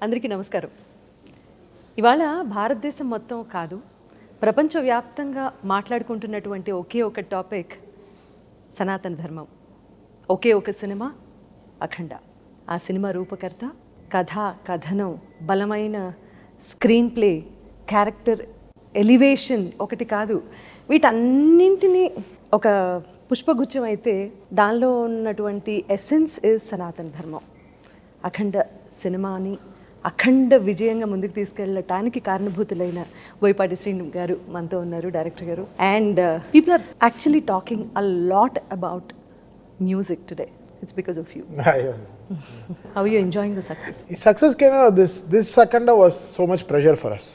అందరికీ నమస్కారం. ఇవాళ భారతదేశం మొత్తం కాదు, ప్రపంచవ్యాప్తంగా మాట్లాడుకుంటున్నటువంటి ఒకే ఒక టాపిక్ సనాతన ధర్మం. ఒకే ఒక సినిమా అఖండ. ఆ సినిమా రూపకర్త, కథ, కథనం, బలమైన స్క్రీన్ ప్లే, క్యారెక్టర్ ఎలివేషన్ ఒకటి కాదు, వీటన్నింటినీ ఒక పుష్పగుచ్చం అయితే దానిలో ఉన్నటువంటి ఎసెన్స్ ఇస్ సనాతన ధర్మం. అఖండ సినిమాని అఖండ విజయంగా ముందుకు తీసుకెళ్ళటానికి కారణభూతులైన బోయపాటి శ్రీను గారు మనతో ఉన్నారు, డైరెక్టర్ గారు. And people are actually talking a lot about music today. It's because of you. How are you enjoying the success? Success came out. This Akhanda was so much pressure for us.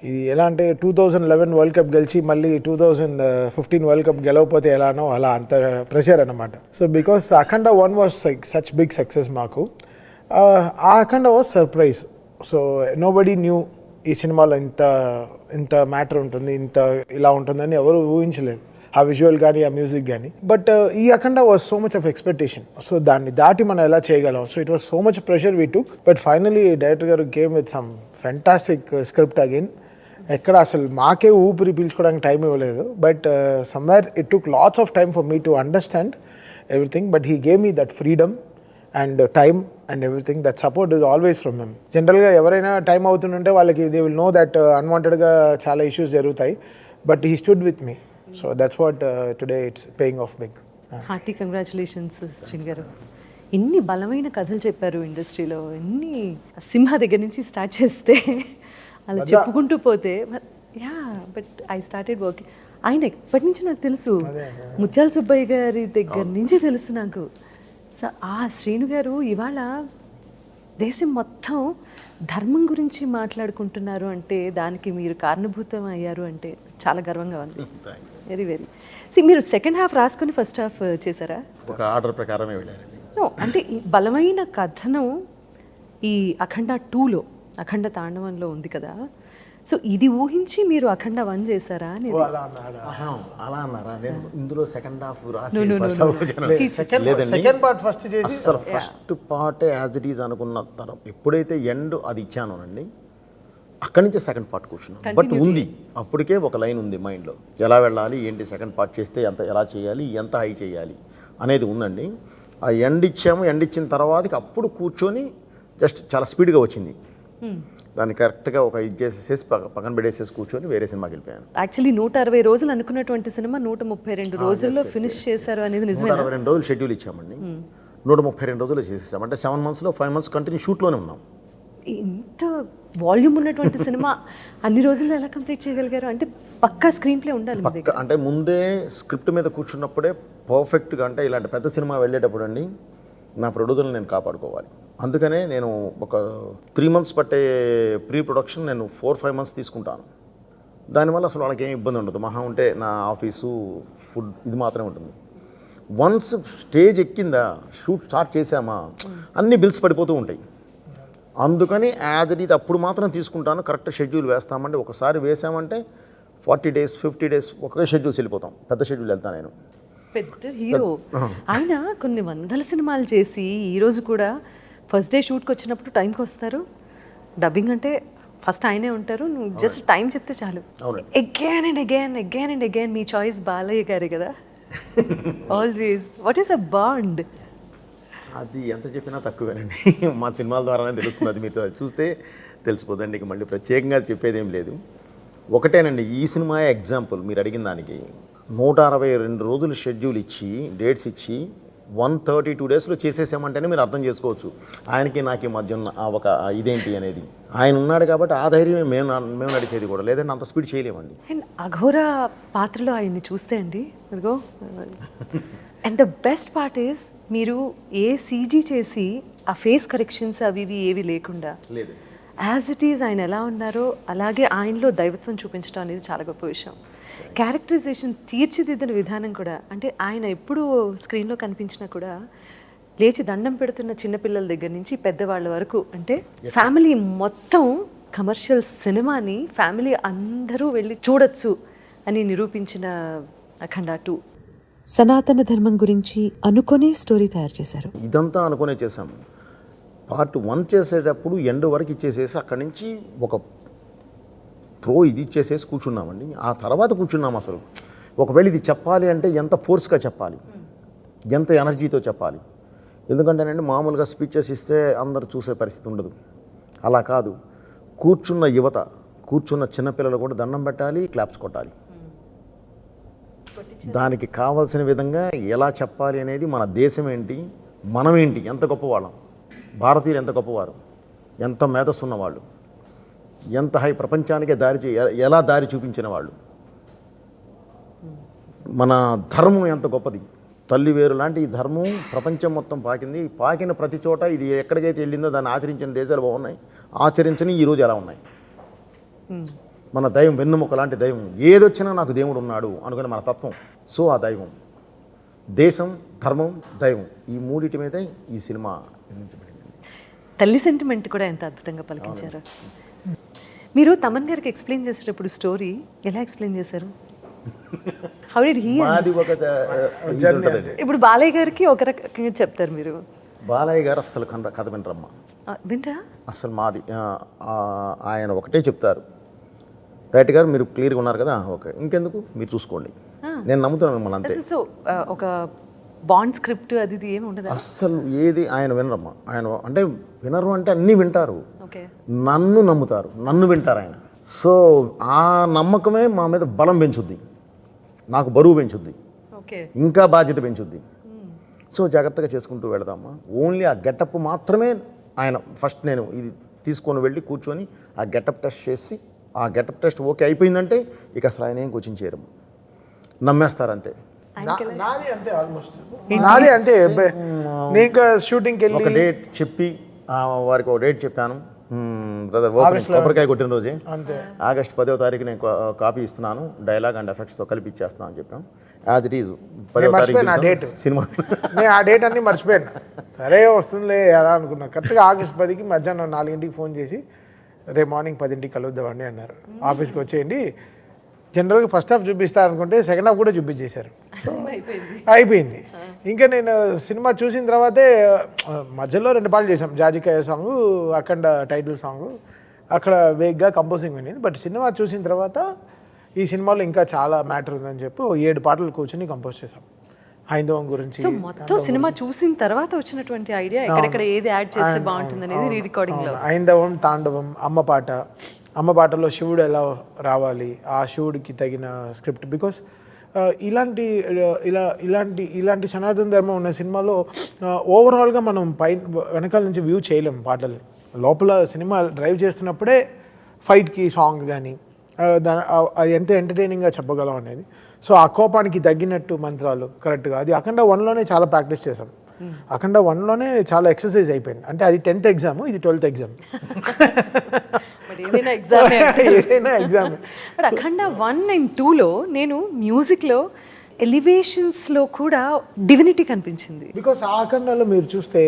ఇది ఎలా అంటే 2011 world cup గెలిచి మళ్ళీ 2015 world cup గెలవకపోతే ఎలానో అలా అంత pressure అన్నమాట. So because Akhanda 1 was such big success మాకు. ఆ Akhanda was surprise. So nobody knew ఈ సినిమాలో ఇంత మ్యాటర్ ఉంటుంది, ఇంత ఇలా ఉంటుందని ఎవరు ఊహించలేదు, ఆ విజువల్ కానీ ఆ మ్యూజిక్ కానీ. బట్ ఈ Akhanda was so much of expectation. So దాన్ని దాటి మనం ఎలా చేయగలం. So it was so much pressure we took. But finally director గారు came with some fantastic script again. ఎక్కడ అసలు మాకే ఊపిరి పీల్చుకోవడానికి టైం ఇవ్వలేదు. But somewhere it took lots of time for me to understand everything. But he gave me that freedom and time and everything. That support is always from him. జనరల్గా ఎవరైనా time అవుతుంటే వాళ్ళకి దే విల్ నో దట్ అన్వాంటెడ్గా చాలా issues జరుగుతాయి. But he stood with me. So that's what today it's paying off big. Hearty congratulations Srinu garu. ఎన్ని బలమైన కథలు చెప్పారు ఇండస్ట్రీలో. ఎన్ని సింహ దగ్గర నుంచి స్టార్ట్ చేస్తే అలా చెప్పుకుంటూ పోతే, yeah but I started working. ఆయన ఎప్పటి నుంచి నాకు తెలుసు, ముత్యాల సుబ్బయ్య గారి దగ్గర నుంచి తెలుసు నాకు. సో ఆ శ్రీను గారు ఇవాళ దేశం మొత్తం ధర్మం గురించి మాట్లాడుకుంటున్నారు అంటే, దానికి మీరు కారణభూతం అయ్యారు అంటే చాలా గర్వంగా ఉంది. Very very. మీరు సెకండ్ హాఫ్ రాసుకొని ఫస్ట్ హాఫ్ చేశారా? ఒక ఆర్డర్ ప్రకారమే వెళ్ళారండి. నో, అంటే ఈ బలమైన కథనం ఈ అఖండ 2లో, అఖండ తాండవంలో ఉంది కదా. సో ఇది ఊహించి మీరు అఖండ 1 చేశారా అనేది? అలా అన్నారా? నేను ఇందులో సెకండ్ హాఫ్ రాసి సెకండ్ పార్ట్ ఫస్ట్ చేసి అసలు ఫస్ట్ పార్టే యాజ్ ఇట్ ఈజ్ అనుకున్న తరం ఎప్పుడైతే ఎండ్ అది ఇచ్చానోనండి, అక్కడి నుంచి సెకండ్ పార్ట్ కూర్చున్నాను. బట్ ఉంది, అప్పటికే ఒక లైన్ ఉంది మైండ్లో, ఎలా వెళ్ళాలి ఏంటి, సెకండ్ పార్ట్ చేస్తే ఎలా చేయాలి, ఎంత హై చేయాలి అనేది ఉందండి. ఆ ఎండ్ ఇచ్చాము. ఎండ్ ఇచ్చిన తర్వాతకి అప్పుడు కూర్చొని జస్ట్ చాలా స్పీడ్గా వచ్చింది. దాన్ని కరెక్ట్గా ఒక ఇది చేసేసి పక్కన పెట్టేసేసి కూర్చొని వేరే సినిమాకి వెళ్ళిపోయాను. యాక్చువల్లీ 160 రోజులు అనుకున్నటువంటి సినిమా 132 రోజుల్లో ఫినిష్ చేశారు అనేది నిజమే. 162 రోజులు షెడ్యూల్ ఇచ్చామండి. 132 రోజులు చేసేసాం. అంటే 7 monthsలో 5 months కంటిన్యూ షూట్లోనే ఉన్నాం. ఇంత వాల్యూమ్ ఉన్నటువంటి సినిమా అన్ని రోజుల్లో ఎలా కంప్లీట్ చేయగలిగారు? అంటే పక్కా స్క్రీన్ ప్లే ఉండాలి పక్కా. అంటే ముందే స్క్రిప్ట్ మీద కూర్చున్నప్పుడే పర్ఫెక్ట్గా, అంటే ఇలాంటి పెద్ద సినిమా వెళ్ళేటప్పుడు అండి నా ప్రొడ్యూసర్ని నేను కాపాడుకోవాలి. అందుకనే నేను ఒక 3 months పట్టే ప్రీ ప్రొడక్షన్ నేను 4-5 months తీసుకుంటాను. దానివల్ల అసలు వాళ్ళకి ఏం ఇబ్బంది ఉండదు. మహా ఉంటే నా ఆఫీసు, ఫుడ్, ఇది మాత్రమే ఉంటుంది. వన్స్ స్టేజ్ ఎక్కిందా, షూట్ స్టార్ట్ చేసామా, అన్ని బిల్స్ పడిపోతూ ఉంటాయి. అందుకని యాజ్ ఇట్ ఈజ్ అప్పుడు మాత్రం తీసుకుంటాను. కరెక్ట్ షెడ్యూల్ వేస్తామంటే, ఒకసారి వేసామంటే 40 days 50 days ఒకే షెడ్యూల్స్ వెళ్ళిపోతాం. పెద్ద షెడ్యూల్ వెళ్తాను నేను. పెద్ద హీరో ఆయన. కొన్ని వందల సినిమాలు చేసి ఈరోజు కూడా ఫస్ట్ డే షూట్కి వచ్చినప్పుడు టైంకి వస్తారు. డబ్బింగ్ అంటే ఫస్ట్ ఆయనే ఉంటారు, నువ్వు జస్ట్ టైం చెప్తే చాలు. Again and again, again and again. Me choice Balayya గారే కదా always. What is a bond? అది ఎంత చెప్పినా తక్కువేనండి. మా సినిమాల ద్వారానే తెలుస్తుంది. అది మీరు చూస్తే తెలిసిపోతుందండి. ఇక మళ్ళీ ప్రత్యేకంగా చెప్పేది ఏం లేదు. ఒకటేనండి, ఈ సినిమా ఎగ్జాంపుల్ మీరు అడిగిన దానికి. 162 రోజులు షెడ్యూల్ ఇచ్చి, డేట్స్ ఇచ్చి 132 daysలో చేసేసామంటేనే మీరు అర్థం చేసుకోవచ్చు ఆయనకి నాకు మధ్య ఉన్న ఒక ఇదేంటి అనేది. ఆయన ఉన్నాడు కాబట్టి ఆ ధైర్యమే మేము నడిచేది కూడా, లేదంటే అంత స్పీడ్ చేయలేమండి. అండ్ అఘోర పాత్రలో ఆయన్ని చూస్తే అండి, అదిగో. And the best part is, మీరు ఏ సీజీ చేసి ఆ ఫేస్ కరెక్షన్స్ అవి ఇవి ఏవి లేకుండా లేదు, యాజ్ ఇట్ ఈజ్ ఆయన ఎలా ఉన్నారో అలాగే ఆయనలో దైవత్వం చూపించడం అనేది చాలా గొప్ప విషయం. క్యారెక్టరైజేషన్, తీర్చిదిద్దిన విధానం కూడా. అంటే ఆయన ఎప్పుడు స్క్రీన్లో కనిపించినా కూడా లేచి దండం పెడుతున్న చిన్నపిల్లల దగ్గర నుంచి పెద్దవాళ్ళ వరకు, అంటే ఫ్యామిలీ మొత్తం కమర్షియల్ సినిమాని ఫ్యామిలీ అందరూ వెళ్ళి చూడొచ్చు అని నిరూపించిన అఖండ 2. సనాతన ధర్మం గురించి అనుకునే స్టోరీ తయారు చేశారు. ఇదంతా అనుకునే చేశాము. పార్ట్ 1 చేసేటప్పుడు ఎండ్ వరకు ఇచ్చేసేసి అక్కడి నుంచి ఒక ఇది ఇచ్చేసేసి కూర్చున్నామండి. ఆ తర్వాత కూర్చున్నాం అసలు ఒకవేళ ఇది చెప్పాలి అంటే ఎంత ఫోర్స్గా చెప్పాలి, ఎంత ఎనర్జీతో చెప్పాలి. ఎందుకంటేనండి మామూలుగా స్పీచెస్ ఇస్తే అందరు చూసే పరిస్థితి ఉండదు. అలా కాదు, కూర్చున్న యువత, కూర్చున్న చిన్నపిల్లలు కూడా దండం పెట్టాలి, క్లాప్స్ కొట్టాలి. దానికి కావాల్సిన విధంగా ఎలా చెప్పాలి అనేది, మన దేశం ఏంటి, మనం ఏంటి, ఎంత గొప్పవాళ్ళం, భారతీయులు ఎంత గొప్పవారు, ఎంత మేధస్సు ఉన్నవాళ్ళు, ఎంత హై ప్రపంచానికే ఎలా దారి చూపించిన వాళ్ళు, మన ధర్మం ఎంత గొప్పది, తల్లి వేరు లాంటి ఈ ధర్మం ప్రపంచం మొత్తం పాకింది. పాకిన ప్రతి చోట ఇది ఎక్కడికైతే వెళ్ళిందో దాన్ని ఆచరించిన దేశాలు బాగున్నాయి, ఆచరించని ఈరోజు ఎలా ఉన్నాయి. మన దైవం వెన్నుముక లాంటి దైవం, ఏదొచ్చినా నాకు దేవుడు ఉన్నాడు అనుకునే మన తత్వం. సో ఆ దైవం, దేశం, ధర్మం, దైవం, ఈ మూడిటి మీదే ఈ సినిమా నిర్మించబడింది. తల్లి సెంటిమెంట్ కూడా ఎంత అద్భుతంగా పలికించారు. మీరు తమన్ గారికి ఎక్స్ప్లెయిన్ చేసేటప్పుడు స్టోరీ ఎలా ఎక్స్ప్లెయిన్ చేశారు? How did he? మాది ఒక ఇది ఉంటుందండి. ఇప్పుడు బాలయ్య గారికి ఒక రకంగా చెప్తారు మీరు. బాలయ్య గారు అస్సలు కథ వినరమ్మ, వింటా అసలు మాది ఆయన ఒకటే చెప్తారు, రైట్ గారు మీరు క్లియర్గా ఉన్నారు కదా, ఓకే ఇంకెందుకు మీరు చూసుకోండి, నేను నమ్ముతున్నాను మిమ్మల్ని అంతే. సో ఒక బాండ్ స్క్రిప్ట్ అది ఇది ఏమి ఉండదు అస్సలు ఏది ఆయన వినరమ్మ. ఆయన అంటే వినరు అంటే అన్నీ వింటారు, ఓకే, నన్ను నమ్ముతారు, నన్ను వింటారు ఆయన. సో ఆ నమ్మకమే మా మీద బలం పెంచుద్ది, నాకు బరువు పెంచుద్ది, ఓకే, ఇంకా బాధ్యత పెంచుద్ది. సో జాగ్రత్తగా చేసుకుంటూ వెళదామా. ఓన్లీ ఆ గెటప్ మాత్రమే ఆయన ఫస్ట్ నేను ఇది తీసుకొని వెళ్ళి కూర్చొని ఆ గెటప్ టెస్ట్ చేసి, ఆ గెటప్ టెస్ట్ ఓకే అయిపోయిందంటే ఇక అసలు ఆయన ఏం కోచింగ్ చేయరు, నమ్మేస్తారంతే. నాది అంతే, ఆల్మోస్ట్ నాది అంతే. నేను ఇంకా షూటింగ్కి వెళ్ళి ఒక డేట్ చెప్పి వారికి ఒక డేట్ చెప్పాను, బ్రదర్ కొబ్బరికాయ కొట్టిన రోజే ఆగస్టు 10వ తారీఖు నేను కాపీ ఇస్తున్నాను, డైలాగ్ అండ్ ఎఫెక్ట్స్తో కలిపి ఇచ్చేస్తున్నాను అని చెప్పాను. యాజ్ ఇట్ ఈజ్ 10వ తారీఖు సినిమా. నేను ఆ డేట్ అన్నీ మర్చిపోయాను. సరే వస్తుందిలే అలా అనుకున్నా. కరెక్ట్గా ఆగస్టు 10కి మధ్యాహ్నం 4ంటికి ఫోన్ చేసి రేపు మార్నింగ్ 10ంటికి కలుద్దామండి అన్నారు. ఆఫీస్కి వచ్చేయండి. జనరల్గా ఫస్ట్ హాఫ్ చూపిస్తా అనుకుంటే సెకండ్ హాఫ్ కూడా చూపించేశారు. అయిపోయింది. ఇంకా నేను సినిమా చూసిన తర్వాతే మధ్యలో 2 పాటలు చేసాం, జాజికాయ సాంగ్, అఖండ టైటిల్ సాంగ్, అక్కడ వేగ్గా కంపోజింగ్ వినింది. బట్ సినిమా చూసిన తర్వాత ఈ సినిమాలో ఇంకా చాలా మ్యాటర్ ఉందని చెప్పి 7 పాటలు కూర్చొని కంపోజ్ చేసాం హైందవం గురించి. సో మొత్తం సినిమా చూసిన తర్వాత వచ్చినటువంటి ఐడియా ఎక్కడెక్కడ ఏది యాడ్ చేస్తే బాగుంటుంది అనేది రీ రికార్డింగ్ లో. హైందవం, తాండవం, అమ్మ పాటలో శివుడు ఎలా రావాలి, ఆ శివుడికి తగిన స్క్రిప్ట్. బికాస్ ఇలాంటి సనాతన ధర్మం ఉన్న సినిమాలో ఓవరాల్గా మనం వెనకాల నుంచి వ్యూ చేయలేం పాటల్ని. లోపల సినిమా డ్రైవ్ చేస్తున్నప్పుడే ఫైట్కి సాంగ్ కానీ అది ఎంత ఎంటర్టైనింగ్గా చెప్పగలం అనేది. సో ఆ కోపానికి తగ్గినట్టు మంత్రాలు కరెక్ట్గా, అది అఖండ 1లోనే చాలా ప్రాక్టీస్ చేసాం. అఖండ 1లోనే చాలా ఎక్సర్సైజ్ అయిపోయింది. అంటే అది 10th ఎగ్జామ్, ఇది 12th ఎగ్జామ్. ఏదైనా ఎగ్జామ్. బట్ అఖండ 1 and 2లో నేను మ్యూజిక్లో ఎలివేషన్స్లో కూడా డివినిటీ కనిపించింది. బికాస్ ఆ అఖండలో మీరు చూస్తే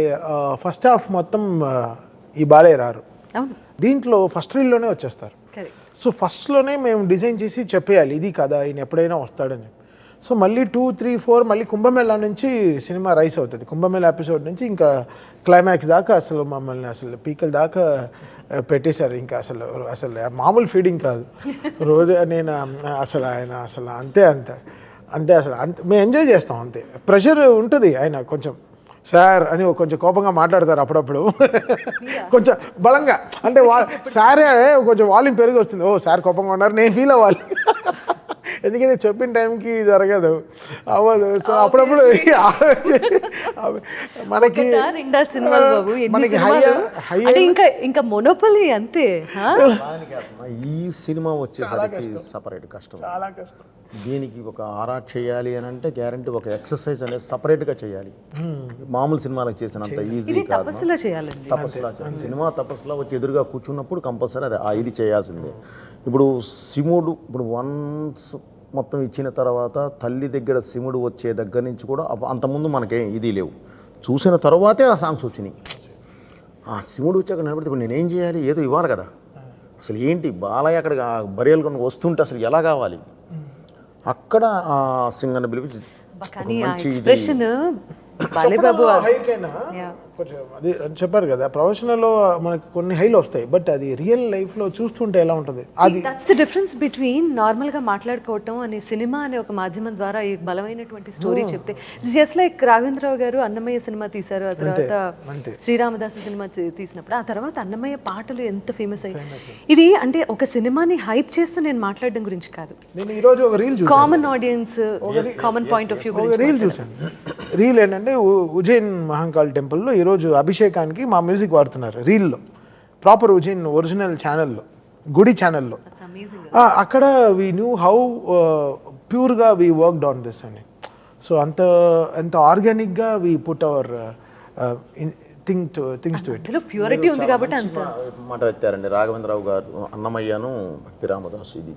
ఫస్ట్ హాఫ్ మొత్తం ఈ బాలయ్య రారు. అవును, దీంట్లో ఫస్ట్ రీల్లోనే వచ్చేస్తారు. సో ఫస్ట్లోనే మేము డిజైన్ చేసి చెప్పేయాలి ఇది కదా, ఈయన ఎప్పుడైనా వస్తాడని. సో మళ్ళీ 2, 3, 4 మళ్ళీ కుంభమేళా నుంచి సినిమా రైస్ అవుతుంది. కుంభమేళా ఎపిసోడ్ నుంచి ఇంకా క్లైమాక్స్ దాకా అసలు మమ్మల్ని అసలు పీకల దాకా పెట్టేశారు. ఇంకా అసలు మామూలు ఫీడింగ్ కాదు రోజు. నేను ఆయన అంతే అసలు మేము ఎంజాయ్ చేస్తాం అంతే. ప్రెషర్ ఉంటుంది. ఆయన కొంచెం సార్ అని కొంచెం కోపంగా మాట్లాడతారు అప్పుడప్పుడు, కొంచెం బలంగా. అంటే సారే కొంచెం వాల్యూమ్ పెరిగి వస్తుంది. ఓ సార్ కోపంగా ఉన్నారు, నేను ఫీల్ అవ్వాలి. ఎందుకంటే చెప్పిన టైంకి జరగదు, అవ్వదు. సో అప్పుడప్పుడు మనకి ఇంకా మొనోపలి అంతే. ఈ సినిమా వచ్చేసరికి సపరేట్ కష్టం, చాలా కష్టం. దీనికి ఒక ఆర్ట్ చేయాలి అని అంటే గ్యారంటీ ఒక ఎక్సర్సైజ్ అనేది సపరేట్గా చేయాలి. మామూలు సినిమాలకు చేసినంత ఈజీ కాదు, తపస్సులా చేయాలి. సినిమా తపస్సులా వచ్చి ఎదురుగా కూర్చున్నప్పుడు కంపల్సరీ అది ఇది చేయాల్సిందే. ఇప్పుడు శివుడు ఇప్పుడు వన్స్ మొత్తం ఇచ్చిన తర్వాత తల్లి దగ్గర శివుడు వచ్చే దగ్గర నుంచి కూడా అంతకుముందు మనకేం ఇది లేవు. చూసిన తర్వాతే ఆ సాంగ్స్ వచ్చినాయి. ఆ శివుడు వచ్చాక నిలబడితే ఇప్పుడు నేనేం చేయాలి, ఏదో ఇవ్వాలి కదా. అసలు ఏంటి బాలయ్య అక్కడ బరియలు కొన్ని వస్తుంటే అసలు ఎలా కావాలి, అక్కడ ఆ సింగర్ని పిలిపించి మంచి కొంచెం అది చెప్పారు కదా, ప్రొఫెషనల్లో మనకి కొన్ని హైలు వస్తాయి, బట్ అది రియల్ లైఫ్లో చూస్తుంటే ఎలా ఉంటుంది అది. దట్స్ ద డిఫరెన్స్ బిట్వీన్ నార్మల్గా మాట్లాడుకోవటం అనే సినిమా అనే ఒక మాధ్యమం ద్వారా ఈ బలమైనటువంటి స్టోరీ చెప్తే జస్ట్ లైక్ రాఘవేంద్రరావు గారు అన్నమయ్య సినిమా తీశారు, ఆ తర్వాత శ్రీరామదాసు సినిమా తీసినప్పుడు ఆ తర్వాత అన్నమయ్య పాటలు ఎంత ఫేమస్ అయ్యాయి. ఇది అంటే ఒక సినిమాని హైప్ చేస్తూ నేను మాట్లాడడం గురించి కాదు, నేను ఈరోజు ఒక రీల్ చూసాను, common audience common point of view ఒక రీల్ చూసాను. రీల్ ఏంటంటే ఉజ్జయిన్ మహంకాళ్ టెంపుల్లో ఈరోజు అభిషేకానికి మా మ్యూజిక్ వాడుతున్నారు రీల్లో, ప్రాపర్ ఉజ్జయిన్ ఒరిజినల్ ఛానల్లో, గుడి ఛానల్లో. అక్కడ వీ న్యూ హౌ ప్యూర్గా వీ వర్క్డ్ ఆన్ దిస్ అని. సో అంత ఆర్గానిక్గా we put our things to it. Purity ఉంది కాబట్టి అంత మాట ఎత్తారండి రాఘవేంద్రరావు గారు, అన్నమయ్యను, భక్తి రామదాసు. ఇది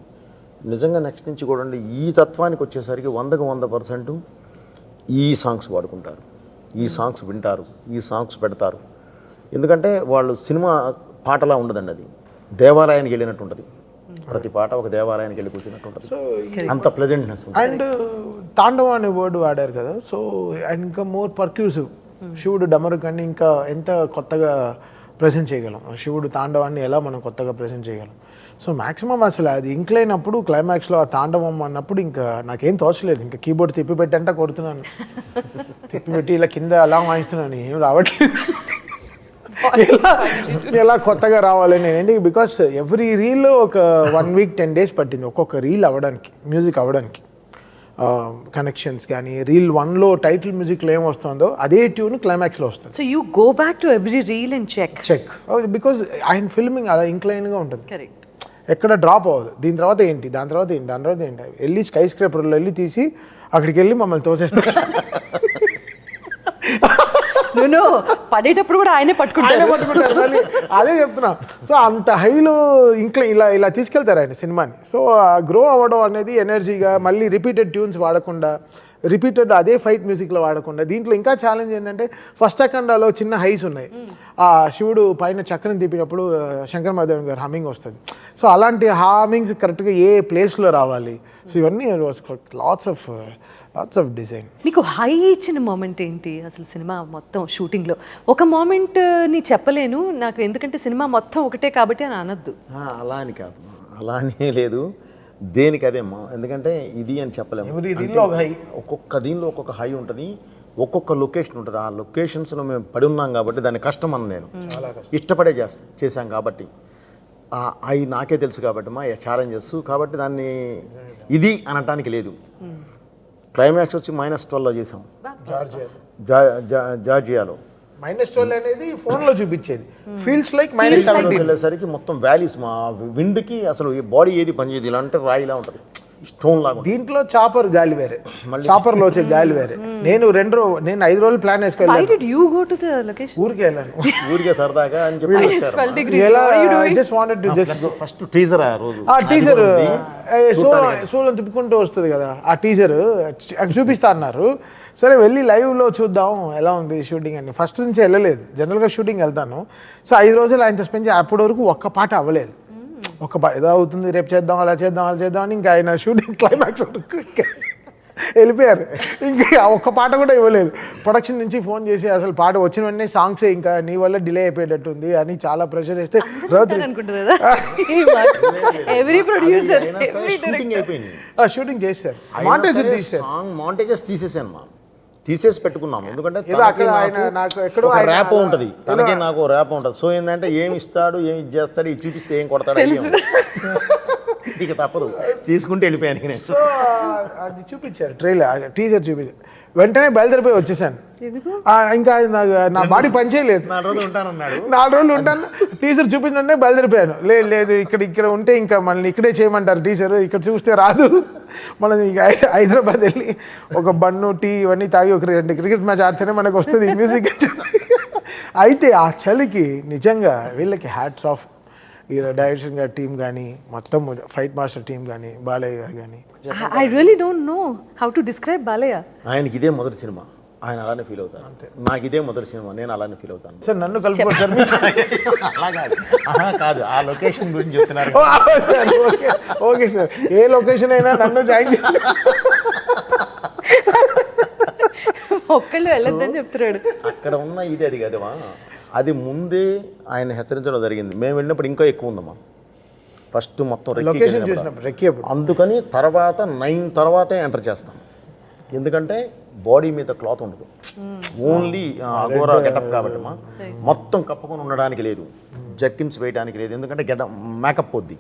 నిజంగా నెక్స్ట్ నుంచి కూడా ఈ తత్వానికి వచ్చేసరికి 100% ఈ సాంగ్స్ వాడుకుంటారు, ఈ సాంగ్స్ వింటారు, ఈ సాంగ్స్ పెడతారు. ఎందుకంటే వాళ్ళు సినిమా పాటలా ఉండదండి, అది దేవాలయానికి వెళ్ళినట్టు ఉంటుంది. ప్రతి పాట ఒక దేవాలయానికి వెళ్ళి కూర్చున్నట్టు ఉంటుంది, అంత ప్లెజెంట్నెస్. అండ్ తాండవ అనే వర్డ్ వాడారు కదా, సో అండ్ ఇంకా మోర్ పర్క్యూసివ్. శివుడు డమరు కానీ ఇంకా ఎంత కొత్తగా ప్రజెంట్ చేయగలం, శివుడు తాండవాన్ని ఎలా మనం కొత్తగా ప్రజెంట్ చేయగలం. సో మ్యాక్సిమం అసలు అది ఇంక్లైనప్పుడు క్లైమాక్స్లో ఆ తాండవం అన్నప్పుడు ఇంకా నాకేం తోచలేదు, ఇంకా కీబోర్డ్ తిప్పిపెట్టంటే కొడుతున్నాను, తిప్పిపెట్టి ఇలా కింద అలా వాయిస్తున్నాను, ఏం రావట్లేదు. ఎలా కొత్తగా రావాలని ఏంటి, బికాస్ ఎవ్రీ రీల్ ఒక 1 week 10 days పట్టింది ఒక్కొక్క రీల్ అవ్వడానికి, మ్యూజిక్ అవ్వడానికి. కనెక్షన్స్ కానీ రీల్ 1లో టైటిల్ మ్యూజిక్లో ఏం వస్తుందో అదే ట్యూన్ క్లైమాక్స్లో వస్తుంది. So you go back to every reel and check because ఆయన ఫిల్మింగ్ అలా ఇంక్లైన్గా ఉంటుంది, కరెక్ట్, ఎక్కడ డ్రాప్ అవ్వదు. దీని తర్వాత ఏంటి, దాని తర్వాత ఏంటి, దాని తర్వాత ఏంటి, వెళ్ళి స్కై స్క్రేపర్లో వెళ్ళి తీసి అక్కడికి వెళ్ళి మమ్మల్ని తోసేస్తారు. నువ్వు పడేటప్పుడు కూడా ఆయనే పట్టుకుంటారు. మళ్ళీ అదే చెప్తున్నా. సో అంత హైలో ఇంకా ఇలా తీసుకెళ్తారు ఆయన సినిమాని. సో గ్రో అవ్వడం అనేది ఎనర్జీగా, మళ్ళీ రిపీటెడ్ ట్యూన్స్ వాడకుండా, రిపీటెడ్ అదే ఫైట్ మ్యూజిక్లో వాడకుండా. దీంట్లో ఇంకా ఛాలెంజ్ ఏంటంటే ఫస్ట్ అఖండాలో చిన్న హైస్ ఉన్నాయి, ఆ శివుడు పైన చక్రం తిప్పినప్పుడు శంకర్ మహాదేవన్ గారు హమ్మింగ్ వస్తుంది. సో అలాంటి హామింగ్స్ కరెక్ట్గా ఏ ప్లేస్లో రావాలి. సో ఇవన్నీ లాట్స్ ఆఫ్ డిజైన్. మీకు హై ఇచ్చిన మూమెంట్ ఏంటి అసలు సినిమా మొత్తం షూటింగ్లో? ఒక మూమెంట్ని చెప్పలేను నాకు, ఎందుకంటే సినిమా మొత్తం ఒకటే కాబట్టి అని అనద్దు. అలా అని కాదు, అలా అని లేదు, దేనికి అదేమ్మా. ఎందుకంటే ఇది అని చెప్పలేము, ఒక్కొక్క దీనిలో ఒక్కొక్క హై ఉంటుంది, ఒక్కొక్క లొకేషన్ ఉంటుంది. ఆ లొకేషన్స్లో మేము పడి ఉన్నాం కాబట్టి దాన్ని కష్టం అని నేను ఇష్టపడే చేశాం కాబట్టి, అవి నాకే తెలుసు కాబట్టి మా ఛాలెంజెస్ కాబట్టి దాన్ని ఇది అనటానికి లేదు. క్లైమాక్స్ వచ్చి -12లో చేసాం, జార్జియాలో. -12 అనేది ఫోన్లో చూపించేది, ఫీల్స్ లైక్ -17 వెళ్ళేసరికి మొత్తం వ్యాలీస్, మా విండ్కి అసలు ఈ బాడీ ఏది పనిచేయదు, ఇలా అంటే రాయిలా ఉంటుంది, స్టోన్ లాగా. దీంట్లో చాపర్ గాలి వేరే, చాపర్లో వచ్చే గాలి వేరే. నేను 5 రోజులు ప్లాన్ వేసుకెళ్ళాను, ఊరికే వెళ్ళాను, ఊరికే సరదాగా అని చెప్పి ఫస్ట్ టీజర్, ఆ రోజు టీజర్ సూలం తిప్పుకుంటూ వస్తుంది కదా, ఆ టీజర్ చూపిస్తా అన్నారు. సరే వెళ్ళి లైవ్లో చూద్దాం ఎలా ఉంది షూటింగ్ అని. ఫస్ట్ నుంచి వెళ్ళలేదు, జనరల్గా షూటింగ్ వెళ్తాను. సో 5 రోజులు ఆయనతో స్పెండ్ అప్పటి వరకు ఒక్క పాట అవ్వలేదు. ఒక పాట ఏదో అవుతుంది, రేపు చేద్దాం, అలా చేద్దాం అని ఇంకా ఆయన షూటింగ్ క్లైమాక్స్ వరకు వెళ్ళిపోయారు. ఇంకా ఒక్క పాట కూడా ఇవ్వలేదు. ప్రొడక్షన్ నుంచి ఫోన్ చేసి అసలు పాట వచ్చిన వెంటనే సాంగ్స్ ఇంకా నీ వల్ల డిలే అయిపోయేటట్టుంది అని చాలా ప్రెషర్ వేస్తే షూటింగ్ చేశారు. మాంటేజెస్ తీసేసి పెట్టుకున్నాం, ఎందుకంటే ర్యాప్ ఉంటుంది, తనకే నాకు ర్యాప్ ఉంటుంది. సో ఏంటంటే ఏమి ఇస్తాడు, ఏమి చేస్తాడు, ఇది చూపిస్తే ఏం కొడతాడు, ఇక తప్పదు తీసుకుంటే వెళ్ళిపోయాను నేను. సో అది చూపించారు ట్రైలర్, టీజర్ చూపించారు, వెంటనే బయలుదేరిపోయి వచ్చేసాను. ఇంకా నా బాడీ పనిచేయలేదు, 4 రోజులు ఉంటానన్నాడు. 4 రోజులు ఉంటాను, టీజర్ చూపించే బయలుదేరిపోయాను. లేదు ఇక్కడ ఉంటే ఇంకా మనల్ని ఇక్కడే చేయమంటారు టీచర్, ఇక్కడ చూస్తే రాదు. మనం ఇక హైదరాబాద్ వెళ్ళి ఒక బన్ను టీ ఇవన్నీ తాగి ఒక 2 క్రికెట్ మ్యాచ్ ఆడితేనే మనకు వస్తుంది ఈ మ్యూజిక్. అయితే ఆ చలికి నిజంగా వీళ్ళకి హ్యాట్స్ ఆఫ్. ఈ డైరెక్షన్ గారి టీం కానీ, మొత్తం ఫైట్ మాస్టర్ టీం కానీ, బాలయ్య గారు కానీ. I really don't know how to describe Balayya. ఆయనకి ఇదే మొదటి సినిమా, ఆయన అలానే ఫీల్ అవుతారు. నాకు ఇదే మొదటి సినిమా, నేను అలానే ఫీల్ అవుతాను. సార్ నన్ను కలుపుకోవచ్చు అలా కాదు, ఆ లొకేషన్ గురించి చెప్తున్నారు. ఓకే సార్, ఏ లొకేషన్ అయినా నన్ను జాయిన్ చేసి ఒక్కళ్ళు వెళ్ళొద్దని చెప్తున్నాడు. అక్కడ ఉన్న ఇది అది కదమ్మా, అది ముందే ఆయన హెచ్చరించడం జరిగింది. మేము వెళ్ళినప్పుడు ఇంకా ఎక్కువ ఉందమ్మా. ఫస్ట్ మొత్తం రెక్కి, అందుకని తర్వాత 9 తర్వాతే ఎంటర్ చేస్తాం. ఎందుకంటే బాడీ మీద క్లాత్ ఉండదు, ఓన్లీ అఘోరా గెటప్ కాబట్టి మొత్తం కప్పుకొని ఉండడానికి లేదు, జర్కిన్స్ వేయడానికి లేదు, ఎందుకంటే మేకప్ పొద్ది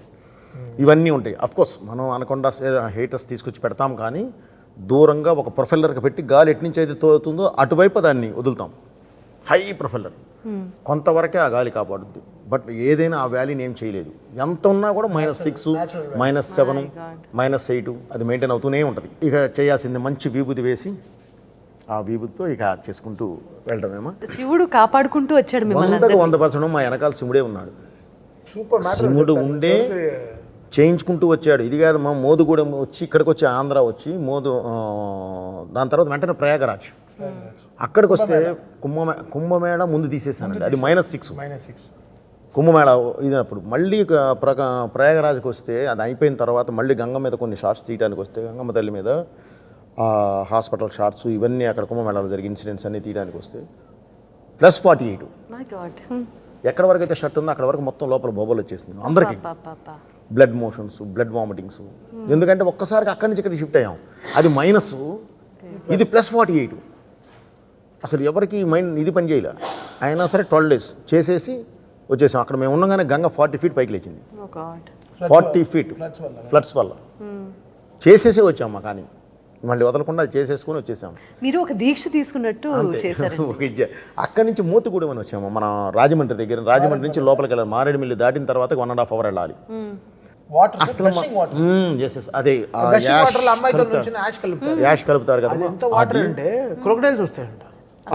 ఇవన్నీ ఉంటాయి. అఫ్కోర్స్ మనం అనకుండా హేటర్స్ తీసుకొచ్చి పెడతాం, కానీ దూరంగా ఒక ప్రొఫెల్లర్కి పెట్టి గాలి ఎటు నుంచి అయితే తోలుతుందో అటువైపు దాన్ని వదులుతాం. హై ప్రొఫెల్లర్ కొంతవరకే ఆ గాలి కాపాడుద్ది, బట్ ఏదైనా ఆ వ్యాలీని ఏం చేయలేదు. ఎంత ఉన్నా కూడా -6, -7, -8 అది మెయింటైన్ అవుతూనే ఉంటుంది. ఇక చేయాల్సింది మంచి విభూతి వేసి ఆ విభూతితో ఇక చేసుకుంటూ వెళ్ళడమేమో. శివుడు కాపాడుకుంటూ వచ్చాడు మిమ్మల్ని. 100% మా వెనకాల శివుడే ఉన్నాడు. శివుడు ఉండే చేయించుకుంటూ వచ్చాడు. ఇది కాదు మా మోదుగూడెం వచ్చి ఇక్కడికి వచ్చి ఆంధ్ర వచ్చి దాని తర్వాత వెంటనే ప్రయాగరాజ్, అక్కడికి వస్తే కుంభమేళ ముందు తీసేసానండి, అది -6 కుంభమేళ ఇదినప్పుడు. మళ్ళీ ప్రయాగరాజ్కి వస్తే అది అయిపోయిన తర్వాత మళ్ళీ గంగ మీద కొన్ని షార్ట్స్ తీయడానికి వస్తే గంగమ్మ తల్లి మీద హాస్పిటల్ షార్ట్స్ ఇవన్నీ అక్కడ కుంభమేళాలో జరిగే ఇన్సిడెంట్స్ అన్నీ తీయడానికి వస్తే +48. ఎక్కడ వరకు అయితే షర్ట్ ఉందో అక్కడ వరకు మొత్తం లోపల బొబ్బలు వచ్చేసింది అందరికీ, బ్లడ్ మోషన్స్, బ్లడ్ వామిటింగ్స్. ఎందుకంటే ఒక్కసారికి అక్కడి నుంచి ఇక్కడికి షిఫ్ట్ అయ్యాం, అది మైనస్, ఇది +48. అసలు ఎవరికి మైండ్ ఇది పని చేయలే. అయినా సరే 12 days చేసేసి వచ్చేసాం. అక్కడ మేము ఉండగానే గంగ 40 feet పైకి లేచింది. 40 feet ఫ్లడ్స్ వల్ల చేసేసి వచ్చాము, కానీ మళ్ళీ వదలకుండా చేసేసుకుని వచ్చేసాము. మీరు ఒక దీక్ష తీసుకున్నట్టు చేశారు. అక్కడి నుంచి మోతుగూడెం అని వచ్చాము, మన రాజమండ్రి దగ్గర. రాజమండ్రి నుంచి లోపలికి వెళ్ళాలి, మారేడుమిల్లి దాటిన తర్వాత 1.5 hour వెళ్ళాలి. అసలు అదే యాష్ కలుపుతారు కదా,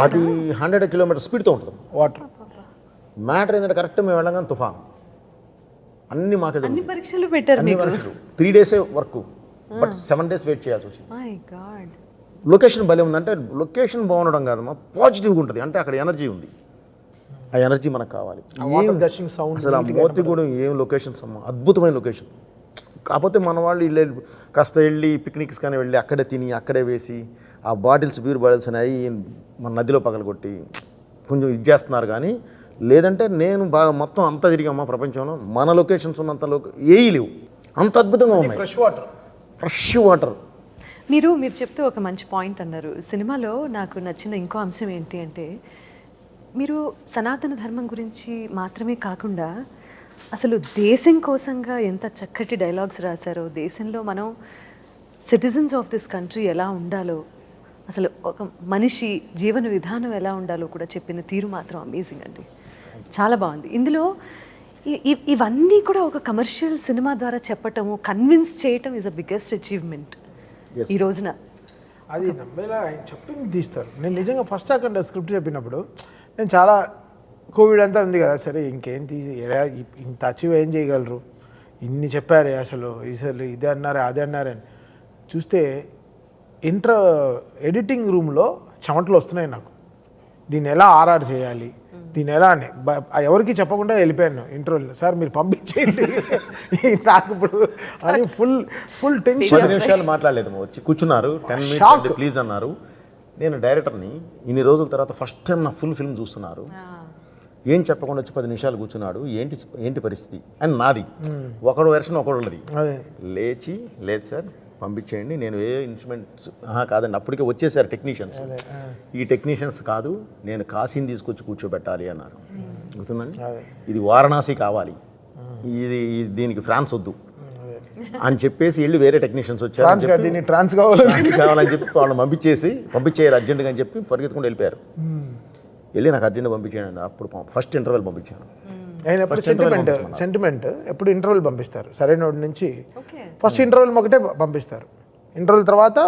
అది 100 kilometers స్పీడ్తో ఉంటుంది వాటర్. మ్యాటర్ ఏంటంటే కరెక్ట్ మేము వెళ్ళగానే తుఫాన్, అన్ని మాకే అన్ని పరీక్షలు పెట్టారు. 3 days work, but 7 days wait చేయాల్సి వచ్చింది. లొకేషన్ భలే ఉందంటే, లొకేషన్ బాగుండడం కాదమ్మా, పాజిటివ్గా ఉంటుంది. అంటే అక్కడ ఎనర్జీ ఉంది, ఆ ఎనర్జీ మనకు కావాలి. అసలు ఆ మోతిగూడెం ఏం లొకేషన్స్ అమ్మా, అద్భుతమైన లొకేషన్. కాకపోతే మన వాళ్ళు కాస్త వెళ్ళి పిక్నిక్స్ కానీ వెళ్ళి అక్కడే తిని అక్కడే వేసి ఆ బాటిల్స్, బీర్ బాటిల్స్ అనేవి మన నదిలో పగలగొట్టి కొంచెం ఇది చేస్తున్నారు. కానీ లేదంటే నేను బాగా మొత్తం అంతా తిరిగామా ప్రపంచంలో, మన లొకేషన్స్ ఉన్నంత ఏవి లేవు, అంత అద్భుతంగా ఉన్నాయి. Fresh water. మీరు చెప్తే ఒక మంచి పాయింట్ అన్నారు. సినిమాలో నాకు నచ్చిన ఇంకో అంశం ఏంటి అంటే, మీరు సనాతన ధర్మం గురించి మాత్రమే కాకుండా అసలు దేశం కోసంగా ఎంత చక్కటి డైలాగ్స్ రాశారో, దేశంలో మనం సిటిజన్స్ ఆఫ్ దిస్ కంట్రీ ఎలా ఉండాలో, అసలు ఒక మనిషి జీవన విధానం ఎలా ఉండాలో కూడా చెప్పిన తీరు మాత్రం అమేజింగ్ అండి, చాలా బాగుంది. ఇందులో ఇవన్నీ కూడా ఒక కమర్షియల్ సినిమా ద్వారా చెప్పటము, కన్విన్స్ చేయటం ఈజ్ అ బిగ్గెస్ట్ అచీవ్మెంట్ ఈ రోజున. అది నమ్మేలా ఆయన చెప్పింది తీస్తారు. నేను నిజంగా ఫస్ట్ అక్కడ స్క్రిప్ట్ చెప్పినప్పుడు నేను చాలా కోవిడ్ అంతా ఉంది కదా, సరే ఇంకేం ఇంత అచీవ్ ఏం చేయగలరు, ఇన్ని చెప్పారే అసలు ఇదే అన్నారే అదే అన్నారని చూస్తే ఎడిటింగ్ రూమ్లో చెమటలు వస్తున్నాయి నాకు. దీన్ని ఎలా ఆర్ఆర్ చేయాలి, దీన్ని ఎలా అని ఎవరికి చెప్పకుండా వెళ్ళిపోయాను ఇంటర్వ్యూలో. సార్ మీరు పంపించేయండి నాకు ఇప్పుడు అని ఫుల్ టెన్షన్. 10 నిమిషాలు మాట్లాడలేదు, వచ్చి కూర్చున్నారు, 10 minutes ప్లీజ్ అన్నారు. నేను డైరెక్టర్ని ఇన్ని రోజుల తర్వాత ఫస్ట్ టైం నా ఫుల్ ఫిల్మ్ చూస్తున్నారు, ఏం చెప్పకుండా వచ్చి 10 నిమిషాలు కూర్చున్నాడు, ఏంటి పరిస్థితి అని నాది. ఒకడు వెర్షన్ ఒకడు ఉన్నది. లేదు సార్ పంపించేయండి, నేను ఏ ఇన్స్ట్రుమెంట్స్ కాదండి, అప్పటికే వచ్చేసారు టెక్నీషియన్స్. ఈ టెక్నీషియన్స్ కాదు, నేను కాశీని తీసుకొచ్చి కూర్చోబెట్టాలి అన్నారు. గుర్తుందండి, ఇది వారణాసి కావాలి, దీనికి ఫ్రాన్స్ వద్దు అని చెప్పేసి వెళ్ళి వేరే టెక్నీషియన్స్ వచ్చారు, ట్రాన్స్ కావాలని చెప్పి వాళ్ళని పంపించేయారు అర్జెంటుగా అని చెప్పి పరిగెత్తుకుంటూ వెళ్ళిపోయారు. వెళ్ళి నాకు అర్జెంట్గా పంపించాను. అప్పుడు ఫస్ట్ ఇంటర్వెల్ పంపించాను. సెంటిమెంట్ ఎప్పుడు ఇంటర్వెల్ పంపిస్తారు, సరైన నుంచి ఫస్ట్ ఇంటర్వెల్ ఒకటే పంపిస్తారు. ఇంటర్వెల్ తర్వాత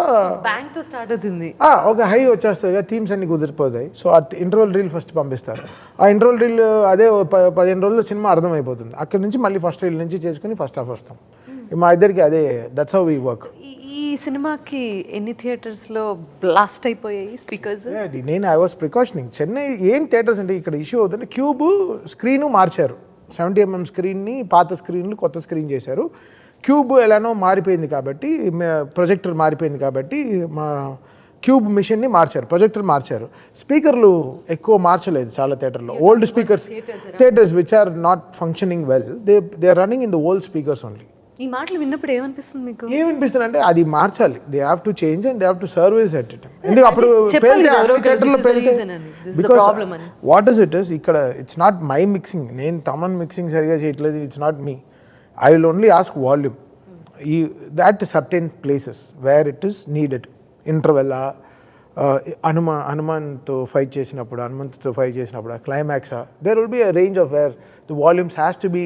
బ్యాంక్తో స్టార్ట్ అవుతుంది, ఒక హై వచ్చేస్తుంది, థీమ్స్ అన్ని కుదిరిపోతాయి. సో ఆ ఇంటర్వెల్ రీల్ ఫస్ట్ పంపిస్తారు. ఆ ఇంటర్వెల్ రీల్ అదే 15 రోజుల్లో సినిమా అర్థమైపోతుంది. అక్కడి నుంచి మళ్ళీ ఫస్ట్ రీల్ నుంచి చేసుకుని ఫస్ట్ హాఫ్ వస్తాం. మా ఇద్దరికి అదే, దట్స్ హౌ వి వర్క్. ఈ సినిమాకి ఎన్ని థియేటర్స్లో బ్లాస్ట్ అయిపోయాయి స్పీకర్స్? నేను ఐ వాస్ ప్రికాషనింగ్. చెన్నై ఏం థియేటర్స్ అంటే ఇక్కడ ఇష్యూ అవుతుంది, క్యూబ్ స్క్రీను మార్చారు, 70mm స్క్రీన్ని పాత స్క్రీన్లు కొత్త స్క్రీన్ చేశారు. క్యూబ్ ఎలానో మారిపోయింది కాబట్టి, ప్రొజెక్టర్ మారిపోయింది కాబట్టి మా క్యూబ్ మిషన్ని మార్చారు, ప్రొజెక్టర్ మార్చారు. స్పీకర్లు ఎక్కువ మార్చలేదు చాలా థియేటర్లో. Old speakers theatres which are not functioning well, they are running in the old speakers only. ఈ మాటలు విన్నప్పుడు ఏమనిపిస్తుంది మీకు? ఏమనిపిస్తుంది అంటే అది మార్చాలి. They have to change and they have to service at it. ఎందుకు అప్పుడు వాట్ ఇస్ ఇట్ ఇస్ ఇక్కడ ఇట్స్ నాట్ మై మిక్సింగ్, నేను తమన్ మిక్సింగ్ సరిగా చేయట్లేదు, it's not me. I will only ask volume ఈ that certain places where it is needed. ఇంటర్వెల్లా, హనుమాన్తో fight చేసినప్పుడు, హనుమంత్తో ఫైట్ చేసినప్పుడు, క్లైమాక్సా, there will be a range of where the volumes has to be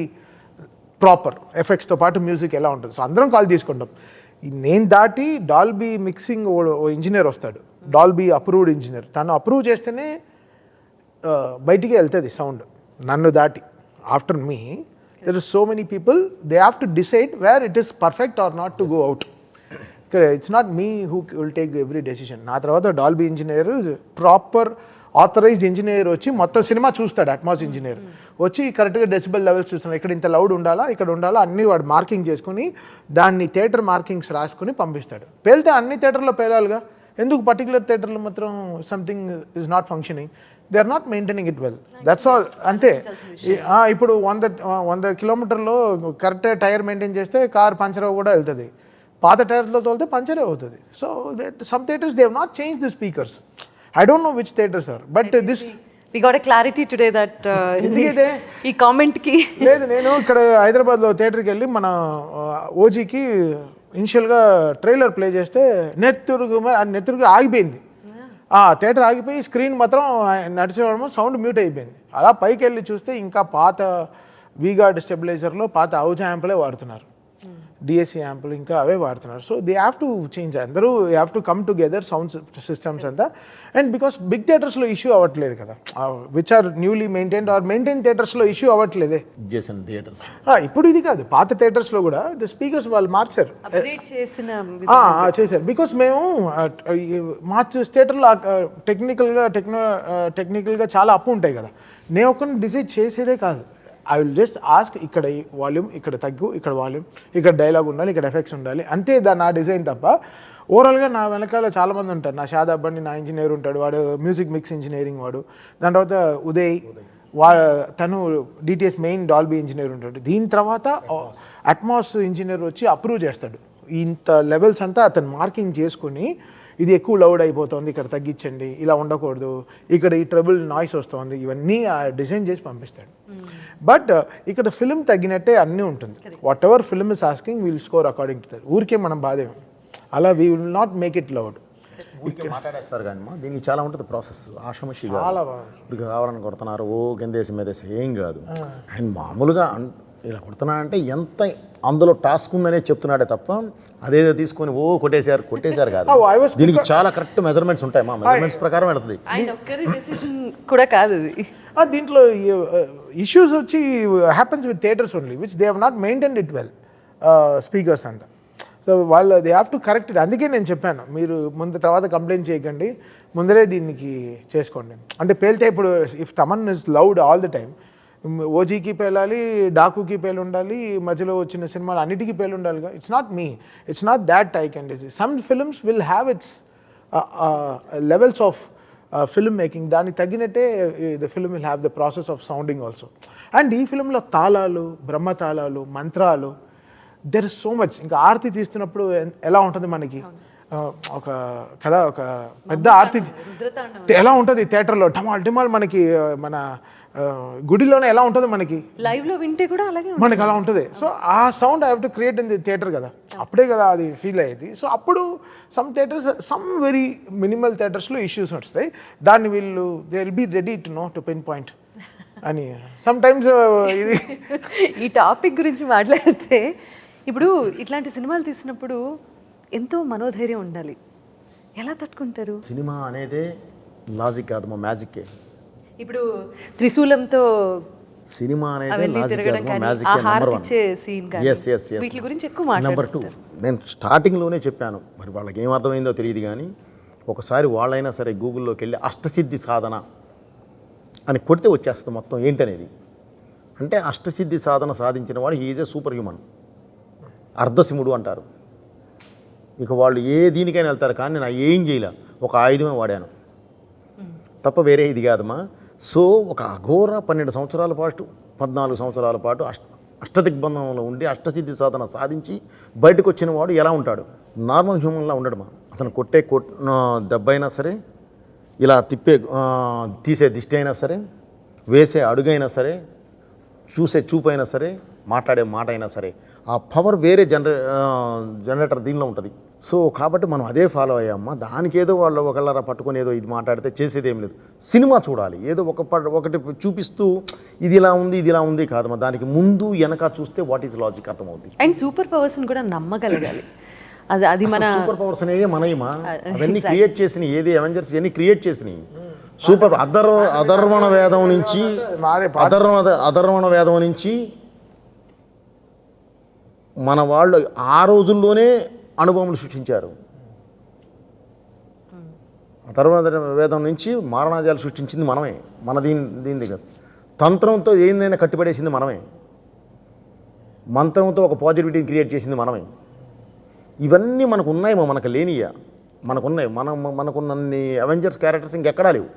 proper. ఎఫెక్ట్స్తో పాటు మ్యూజిక్ ఎలా ఉంటుంది. సో అందరం కాల్ తీసుకుంటాం. నేను దాటి డాల్బీ మిక్సింగ్ ఓ ఇంజనీర్ వస్తాడు, డాల్బీ అప్రూవ్డ్ ఇంజనీర్. తను అప్రూవ్ చేస్తేనే బయటికి వెళ్తుంది సౌండ్. నన్ను దాటి after me there is so many people, they have to decide where it is perfect or not to go out. It's not me who will take every decision. నా తర్వాత Dolby engineer, proper authorised engineer వచ్చి మొత్తం cinema చూస్తాడు. Atmos engineer వచ్చి కరెక్ట్గా decibel levels చూస్తున్నాడు, ఇక్కడ ఇంత లౌడ్ ఉండాలా, ఇక్కడ ఉండాలా, అన్నీ వాడు మార్కింగ్ చేసుకుని దాన్ని థియేటర్ మార్కింగ్స్ రాసుకుని పంపిస్తాడు. పేలితే అన్ని థియేటర్లో పేలాలిగా, ఎందుకు పర్టికులర్ థియేటర్లో మాత్రం something is not functioning, they are not maintaining it well, that's all. అంతే. ఇప్పుడు 100 కిలోమీటర్లో కరెక్ట్ టైర్ మెయింటైన్ చేస్తే కార్ పంచర్ కూడా వెళ్తుంది, పాత టైర్లో తోలితే పంచరే అవుతుంది. So some theatres they have not change the speakers. I don't know which theaters are, but this we got a clarity today that ఈ కామెంట్ కి లేదు. నేను ఇక్కడ హైదరాబాద్లో థియేటర్కి వెళ్ళి మన ఓజీకి ఇనిషియల్గా ట్రైలర్ ప్లే చేస్తే నెత్తురుగా ఆగిపోయింది. థియేటర్ ఆగిపోయి స్క్రీన్ మాత్రం నడిచేవాడమో సౌండ్ మ్యూట్ అయిపోయింది. అలా పైకి వెళ్ళి చూస్తే ఇంకా పాత వీగార్డ్ స్టెబిలైజర్లో పాత అవుజ్ యాంపులే వాడుతున్నారు, డిఎస్సి యాంపులు ఇంకా అవే వాడుతున్నారు. So they have to change. అందరూ have to come together sound systems అంతా. అండ్ బికాస్ బిగ్ థియేటర్స్లో ఇష్యూ అవ్వట్లేదు కదా, which are newly maintained or maintain థియేటర్స్లో ఇష్యూ అవ్వట్లేదే. థియేటర్స్ ఇప్పుడు ఇది కాదు, పాత థియేటర్స్లో కూడా ద స్పీకర్స్ వాళ్ళు మార్చారు, చేశారు. బికాస్ మేము థియేటర్లో టెక్నికల్గా చాలా అప్పు ఉంటాయి కదా, నేను ఒకరిని డిసైడ్ చేసేదే కాదు. ఐ విల్ జస్ట్ ఆస్క్, ఇక్కడ వాల్యూమ్, ఇక్కడ తగ్గు, ఇక్కడ వాల్యూమ్, ఇక్కడ డైలాగ్ ఉండాలి, ఇక్కడ ఎఫెక్ట్స్ ఉండాలి, అంతే. నా డిజైన్ తప్ప ఓవరాల్గా నా వెనకాల చాలామంది ఉంటారు. నా షాదాబ్ అని నా ఇంజనీర్ ఉంటాడు, వాడు మ్యూజిక్ మిక్స్ ఇంజనీరింగ్ వాడు. దాని తర్వాత ఉదయ్ తను డిటిఎస్ మెయిన్ డాల్బీ ఇంజనీర్ ఉంటాడు. దీని తర్వాత అట్మాస్ ఇంజనీర్ వచ్చి అప్రూవ్ చేస్తాడు. ఇంత లెవెల్స్ అంతా అతను మార్కింగ్ చేసుకుని, ఇది ఎక్కువ లౌడ్ అయిపోతుంది, ఇక్కడ తగ్గించండి, ఇలా ఉండకూడదు, ఇక్కడ ఈ ట్రబుల్ నాయిస్ వస్తుంది, ఇవన్నీ డిజైన్ చేసి పంపిస్తాడు. బట్ ఇక్కడ ఫిల్మ్ తగ్గినట్టే అన్నీ ఉంటుంది. What ever film is asking will score according to that. ఊరికే మనం బాధేం, అలా we will not make it loud. ఊరికే మాట్లాడేస్తారు కానీ దీనికి చాలా ఉంటుంది ప్రాసెస్. ఆషామషి ఇప్పుడు కావాలని కొడుతున్నారు, ఓ కిందేసి మీదేసి ఏం కాదు. ఆయన మామూలుగా ఇలా కొడుతున్నాడంటే ఎంత అందులో టాస్క్ ఉందనే చెప్తున్నాడే తప్ప అదేదో తీసుకొని ఓ కొట్టేశారు కాదు. దీనికి చాలా కరెక్ట్ మెజర్మెంట్స్ ఉంటాయి, మా మెజర్మెంట్స్ ప్రకారం వెళ్తుంది. కూడా కాదు దీంట్లో ఇష్యూస్ వచ్చి happens with theatres only which they have not maintained it well, speakers అంతా. సో వాళ్ళు they have to correct it. అందుకే నేను చెప్పాను, మీరు తర్వాత కంప్లైంట్ చేయకండి, ముందరే దీనికి చేసుకోండి. అంటే పేలితే ఇప్పుడు if Thaman is loud all the time, ఓజీకి పేలాలి, డాకుకి పేలు ఉండాలి, మధ్యలో వచ్చిన సినిమాలు అన్నిటికీ పేలు ఉండాలిగా. It's not me, it's not that I can decide. Some films will have its levels of film making, దానికి తగ్గినట్టే the film will have the process of sounding also. And ఈ ఫిల్మ్లో తాళాలు, బ్రహ్మతాళాలు, మంత్రాలు, దెర్ ఇస్ సో మచ్. ఇంకా ఆరతి తీస్తున్నప్పుడు ఎలా ఉంటుంది మనకి, ఒక కదా ఒక పెద్ద ఆరతి ఎలా ఉంటుంది థియేటర్లో, ఢమాల్ మనకి మన గుడిలోనే ఎలా ఉంటుంది మనకి, లైవ్లో వింటే కూడా అలాగే మనకి అలా ఉంటుంది. సో ఆ sound I have to create in the theatre కదా, అప్పుడే కదా అది ఫీల్ అయ్యేది. సో అప్పుడు some theatres, some very minimal థియేటర్స్లో ఇష్యూస్ వస్తాయి. దాన్ని వీళ్ళు they will be ready to know to pinpoint అని. సమ్ టైమ్స్ ఇది ఈ టాపిక్ గురించి మాట్లాడితే, ఇప్పుడు ఇట్లాంటి సినిమాలు తీసినప్పుడు ఎంతో మనోధైర్యం ఉండాలి, ఎలా తట్టుకుంటారు? సినిమా అనేదే లాజిక్ కాదు, మా మ్యాజిక్కే. ఇప్పుడు త్రిశూలంతో సినిమా అనేది లాజిక్ కాదు, మా మ్యాజిక్కే. నెంబర్ 1. yes వీటి గురించి ఎక్కువ మాట్లాడారు. నెంబర్ 2, నేను స్టార్టింగ్లోనే చెప్పాను, మరి వాళ్ళకి ఏం అర్థమైందో తెలియదు కానీ ఒకసారి వాళ్ళైనా సరే గూగుల్లోకి వెళ్ళి అష్టసిద్ధి సాధన అని కొడితే వచ్చేస్తుంది మొత్తం ఏంటనేది. అంటే అష్టసిద్ధి సాధన సాధించిన వాడు he is a super human, అర్ధసిముడు అంటారు. ఇక వాళ్ళు ఏ దీనికైనా వెళ్తారు, కానీ నేను ఏం చేయలే, ఒక ఆయుధమే వాడాను తప్ప వేరే ఇది కాదమ్మా. సో ఒక అఘోర 12 సంవత్సరాల పాటు 14 సంవత్సరాల పాటు అష్టదిగ్బంధంలో ఉండి అష్టసిద్ధి సాధన సాధించి బయటకు వచ్చిన వాడు ఎలా ఉంటాడు? నార్మల్ హ్యూమన్లా ఉండడమా. అతను కొట్టే దెబ్బ అయినా సరే, ఇలా తీసే దిష్టి అయినా సరే, వేసే అడుగైనా సరే, చూసే చూపు అయినా సరే, మాట్లాడే మాట అయినా సరే, ఆ పవర్ వేరే జనరేటర్ దీనిలో ఉంటుంది. సో కాబట్టి మనం అదే ఫాలో అయ్యామ్మా. దానికి ఏదో వాళ్ళు ఒకళ్ళరా పట్టుకొని ఏదో ఇది మాట్లాడితే చేసేది ఏం లేదు. సినిమా చూడాలి, ఏదో ఒకటి చూపిస్తూ ఇది ఇలా ఉంది ఇది ఇలా ఉంది కాదమ్మా. దానికి ముందు వెనక చూస్తే వాట్ ఈజ్ లాజిక్ అర్థమవుతుంది. అండ్ సూపర్ పవర్స్ని కూడా నమ్మగలగాలి. అది మన సూపర్ పవర్స్ అనేవి మనయమా, అవన్నీ క్రియేట్ చేసినాయి. ఏది అవెంజర్స్ ఇవన్నీ క్రియేట్ చేసినాయి. సూపర్ అధర్వణ వేదం నుంచి మన వాళ్ళు ఆ రోజుల్లోనే అనుభవములు సృష్టించారు. అధర్వణ వేదం నుంచి మారణాజాలు సృష్టించింది మనమే. మన దీని దగ్గర తంత్రంతో ఏందైనా కట్టిపడేసింది మనమే. మంత్రంతో ఒక పాజిటివిటీని క్రియేట్ చేసింది మనమే. ఇవన్నీ మనకు ఉన్నాయేమో, మనకు లేనియా, మనకున్నాయి. మనకున్నన్ని అవెంజర్స్ క్యారెక్టర్స్ ఇంకెక్కడా లేవు,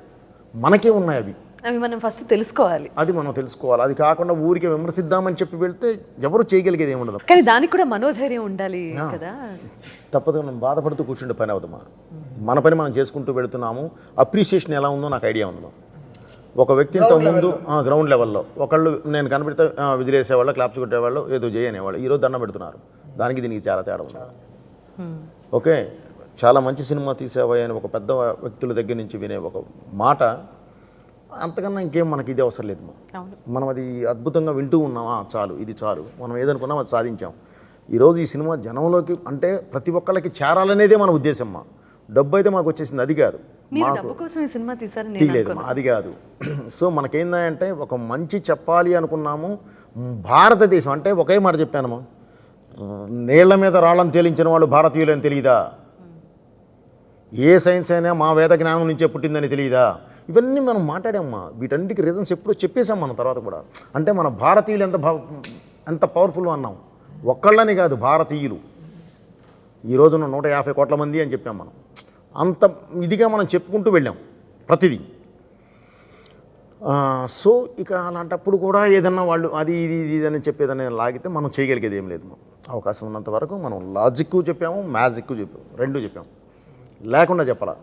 మనకే ఉన్నాయి. అవి మనం ఫస్ట్ తెలుసుకోవాలి. అది మనం తెలుసుకోవాలి. అది కాకుండా ఊరికే విమర్శిద్దామని చెప్పి వెళ్తే ఎవరు చేయగలిగేది ఏమి ఉండదు. కానీ దానికి కూడా మనోధైర్యం ఉండాలి కదా. తప్పదు, మనం బాధపడుతూ కూర్చుంటే పని అవుతామా. మన పని మనం చేసుకుంటూ వెళుతున్నాము. అప్రిసియేషన్ ఎలా ఉందో నాకు ఐడియా ఉంది. ఒక వ్యక్తి ఇంత ముందు గ్రౌండ్ లెవెల్లో ఒకళ్ళు నేను కనబడితే విదిలేసేవాళ్ళు, క్లాప్స్ కొట్టేవాళ్ళు, ఏదో చేయనేవాళ్ళు. ఈరోజు దండం పెడుతున్నారు. దానికి దీనికి చాలా తేడా ఉంది. ఓకే, చాలా మంచి సినిమా తీసేవా అని ఒక పెద్ద వ్యక్తుల దగ్గర నుంచి వినే ఒక మాట, అంతకన్నా ఇంకేం మనకి ఇది అవసరం లేదు. మనం అది అద్భుతంగా వింటూ ఉన్నామా, చాలు, ఇది చాలు. మనం ఏదనుకున్నాం అది సాధించాం. ఈరోజు ఈ సినిమా జనంలోకి అంటే ప్రతి ఒక్కళ్ళకి చేరాలనేదే మన ఉద్దేశం. డబ్బు అయితే మాకు వచ్చేసింది, అది కాదు. తీయలేదు, అది కాదు. సో మనకేందంటే ఒక మంచి చెప్పాలి అనుకున్నాము. భారతదేశం అంటే ఒకే మాట చెప్పానమ్మా, నీళ్ల మీద రాళ్ళని తేలించిన వాళ్ళు భారతీయులని తెలియదా? ఏ సైన్స్ అయినా మా వేద జ్ఞానం నుంచే పుట్టిందని తెలియదా? ఇవన్నీ మనం మాట్లాడామ్మా. వీటన్నిటికి రీజన్స్ ఎప్పుడో చెప్పేశాం మనం తర్వాత కూడా. అంటే మన భారతీయులు ఎంత పవర్ఫుల్ అన్నాం. ఒక్కళ్ళని కాదు, భారతీయులు ఈ రోజున 150 కోట్ల మంది అని చెప్పాం మనం. అంత ఇదిగా మనం చెప్పుకుంటూ వెళ్ళాం ప్రతిదీ. సో ఇక అలాంటప్పుడు కూడా ఏదన్నా వాళ్ళు అది ఇది అని చెప్పేదని లాగితే మనం చేయగలిగేది ఏం లేదు. అవకాశం ఉన్నంత వరకు మనం లాజిక్ చెప్పాము, మ్యాజిక్ చెప్పాము, రెండు చెప్పాము. లేకుండా చెప్పాలా,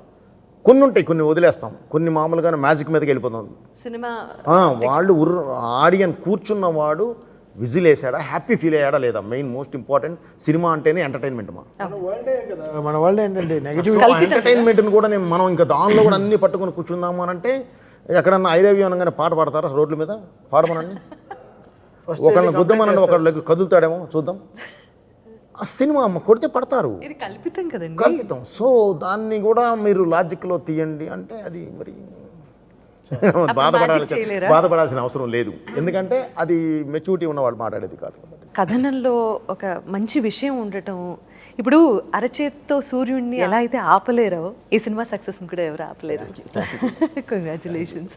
కొన్ని ఉంటాయి, కొన్ని వదిలేస్తాం, కొన్ని మామూలుగానే మ్యాజిక్ మీదకి వెళ్ళిపోతాం. సినిమా వాళ్ళు ఆడియన్ కూర్చున్నవాడు విజిల్ వేసాడా, హ్యాపీ ఫీల్ అయ్యాడా లేదా, మెయిన్ మోస్ట్ ఇంపార్టెంట్. సినిమా అంటేనే ఎంటర్టైన్మెంట్. మన వరల్డ్ ఏంటంటే నెగటివ్ ఎంటర్టైన్మెంట్ని కూడా మనం ఇంకా దానిలో కూడా అన్ని పట్టుకొని కూర్చుందాము అని అంటే, ఎక్కడన్నా ఐ లవ్ యూ అనగానే పాట పాడతారా రోడ్ల మీద? పాడమనండి. ఒకళ్ళని గుద్దమనండి, ఒకళ్ళకి కదులుతాడేమో చూద్దాం. ఆ సినిమా కొడితే పడతారు, కల్పితం కదండి, కల్పితం. సో దాన్ని కూడా మీరు లాజిక్లో తీయండి అంటే అది మరి బాధపడాల్సిన అవసరం లేదు. ఎందుకంటే అది మెచ్యూరిటీ ఉన్నవాళ్ళు మాట్లాడేది కాదు. కథనంలో ఒక మంచి విషయం ఉండటం. ఇప్పుడు అరచేత్తో సూర్యుడిని ఎలా అయితే ఆపలేరో, ఈ సినిమా సక్సెస్ని కూడా ఎవరు ఆపలేరు. కంగ్రాచులేషన్స్.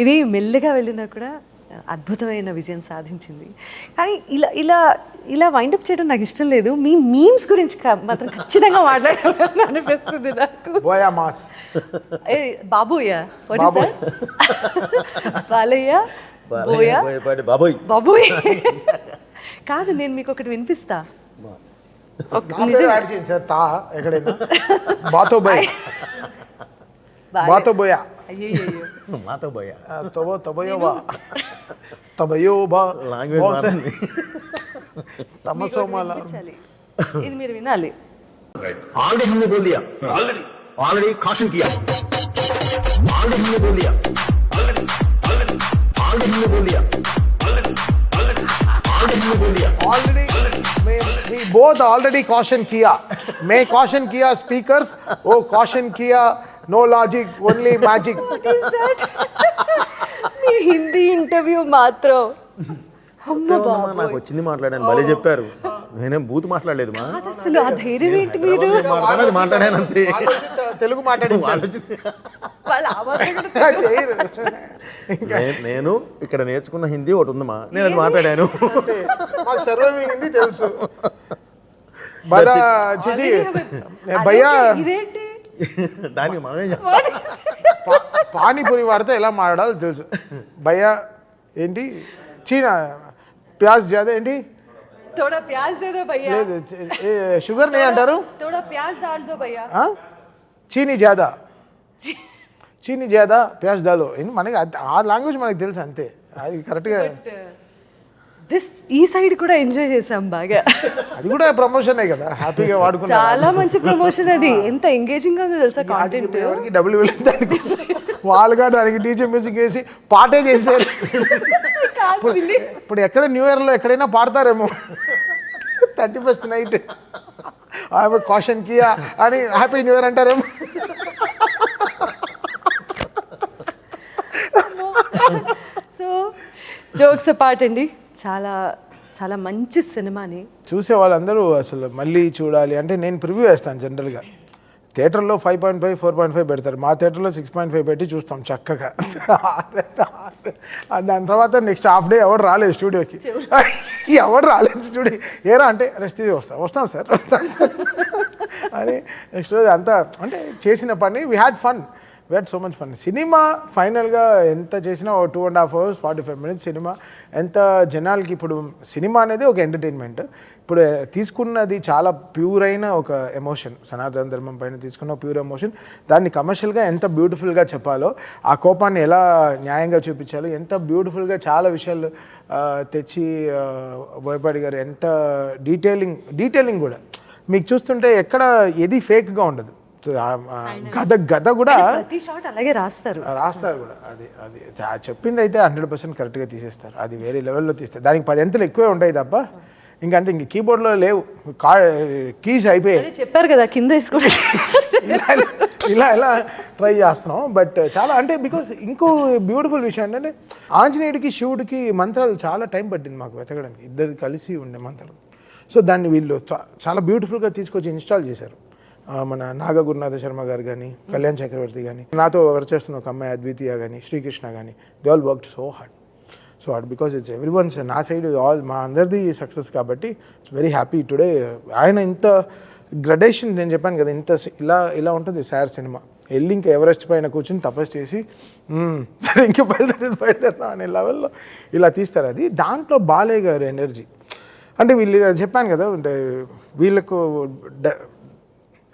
ఇది మెల్లగా వెళ్ళినా కూడా అద్భుతమైన విజయం సాధించింది. కానీ ఇలా ఇలా ఇలా వైండప్ చేయడం నాకు ఇష్టం లేదు. మీ మీమ్స్ గురించి మాత్రం ఖచ్చితంగా మాట్లాడాలని అనిపిస్తుంది నాకు. బాబోయా, బాలయ్య, బాబోయ్ బాబోయ్ కాదు, నేను మీకు ఒకటి వినిపిస్తా. ఇది మీరు వినాలి. ऑलरेडी caution किया, ऑलरेडी हमने बोल दिया, ऑलरेडी हमने बोल दिया, ऑलरेडी हमने बोल दिया, already we both already caution किया. मैं caution किया speakers, वो caution किया no logic, only magic. మీ హిందీ ఇంటర్వ్యూ మాత్రం నాకు వచ్చింది మాట్లాడాను, భలే చెప్పారు. నేనేం బూత్ మాట్లాడలేదు మా, అసలు ఆ ధైర్యం ఏంటి? మీరు మాట్లాడాను అంతే, తెలుగు మాట్లాడి నేను ఇక్కడ నేర్చుకున్న హిందీ ఒకటి ఉందమ్మా, నేను అది మాట్లాడాను. హిందీ తెలుసు. బాగా చిచి భయ్యా ఇదేంటి దానికి మనమే చేస్తాం. పానీపూరి వాడితే ఎలా మాట్లాడాలో తెలుసు. భయ్యా ఏంటి చీనా ప్యాజ్ జాదా ఏంటి थोड़ा प्याज दे दो भैया లేదు షుగర్ నే అంటారు थोड़ा प्याज डाल दो भैया చీనీ జాదా చీనీ జాదా ప్యాజ్ దాలో మనకి ఆ లాంగ్వేజ్ మనకి తెలుసు అంతే. అది కరెక్ట్గా దిస్ ఈ సైడ్ కూడా ఎంజాయ్ చేసాం బాగా. అది కూడా ప్రమోషనే కదా, హ్యాపీగా వాడుకున్నాం. చాలా మంచి ప్రమోషన్ అది. ఎంత ఎంగేజింగ్ గా ఉందో తెలుసా కాంటెంట్. ఎవరికి డబ్బులు వెళ్ళింది దానికి, వాళ్ళుగా దానికి డీజే మ్యూజిక్ వేసి పాటే చేశారు. ఇప్పుడు ఎక్కడ న్యూ ఇయర్లో ఎక్కడైనా పాడతారేమో 31st నైట్ ఆమె కాషన్ కియా అని హ్యాపీ న్యూ ఇయర్ అంటారేమో. సో జోక్స్ అపార్ట్ అండి, చాలా చాలా మంచి సినిమాని చూసే వాళ్ళందరూ అసలు మళ్ళీ చూడాలి అంటే నేను ప్రివ్యూ వేస్తాను. జనరల్గా థియేటర్లో 5.5 4.5 పెడతారు, మా థియేటర్లో 6.5 పెట్టి చూస్తాం చక్కగా. దాని తర్వాత నెక్స్ట్ హాఫ్ డే ఎవరు రాలేదు స్టూడియోకి, ఎవరు రాలేదు స్టూడియో ఏరా అంటే రెస్ట్ వస్తాం సార్ అని నెక్స్ట్ రోజు అంతా అంటే చేసిన పని we had fun, we had so much fun. Cinema ఫైనల్గా ఎంత చేసినా 2.5 hours 45 minutes సినిమా. ఎంత జనాలకి ఇప్పుడు సినిమా అనేది ఒక ఎంటర్టైన్మెంట్, ఇప్పుడు తీసుకున్నది చాలా ప్యూర్ అయిన ఒక ఎమోషన్, సనాతన ధర్మం పైన తీసుకున్న ప్యూర్ ఎమోషన్. దాన్ని కమర్షియల్గా ఎంత బ్యూటిఫుల్గా చెప్పాలో, ఆ కోపాన్ని ఎలా న్యాయంగా చూపించాలో, ఎంత బ్యూటిఫుల్గా చాలా విషయాలు తెచ్చి బోయపాటి గారు ఎంత డీటెయిలింగ్ కూడా మీకు చూస్తుంటే ఎక్కడ ఏది ఫేక్గా ఉండదు. గద కూడా ప్రతి షాట్ అలాగే రాస్తారు కూడా. అది చెప్పింది అయితే 100% కరెక్ట్గా తీసేస్తారు. అది వేరే లెవెల్లో తీస్తారు. దానికి 10 అంతలు ఎక్కువే ఉంటాయి తప్ప ఇంకంతే. ఇంక కీబోర్డ్లో లేవు, కీస్ అయిపోయాయి. చెప్పారు కదా కింద వేసుకోండి. ఇలా ట్రై చేస్తున్నాం. బట్ చాలా అంటే బికాస్ ఇంకో బ్యూటిఫుల్ విషయం ఏంటంటే ఆంజనేయుడికి శివుడికి మంత్రాలు చాలా టైం పట్టింది మాకు వెతకడానికి, ఇద్దరు కలిసి ఉండే మంత్రాలు. సో దాన్ని వీళ్ళు చాలా బ్యూటిఫుల్గా తీసుకొచ్చి ఇన్స్టాల్ చేశారు. మన నాగ గురునాథ శర్మ గారు కానీ, కళ్యాణ్ చక్రవర్తి కానీ, నాతో వర్క్ చేస్తున్న ఒక అమ్మాయి అద్వితీయ కానీ, శ్రీకృష్ణ కానీ, they all worked so hard because it's every once నా సైడ్ ఆల్ మా అందరిది సక్సెస్ కాబట్టి ఇట్స్ వెరీ హ్యాపీ టుడే. ఆయన ఇంత గ్రడేషన్ నేను చెప్పాను కదా, ఇంత ఇలా ఉంటుంది సార్ సినిమా. వెళ్ళి ఇంకా ఎవరెస్ట్ పైన కూర్చొని తపస్సు చేసి సరే ఇంకా బయలుదేరుతాం అనే లెవెల్లో ఇలా తీస్తారు. అది దాంట్లో బాలయ్య గారు ఎనర్జీ అంటే వీళ్ళు చెప్పాను కదా, అంటే వీళ్ళకు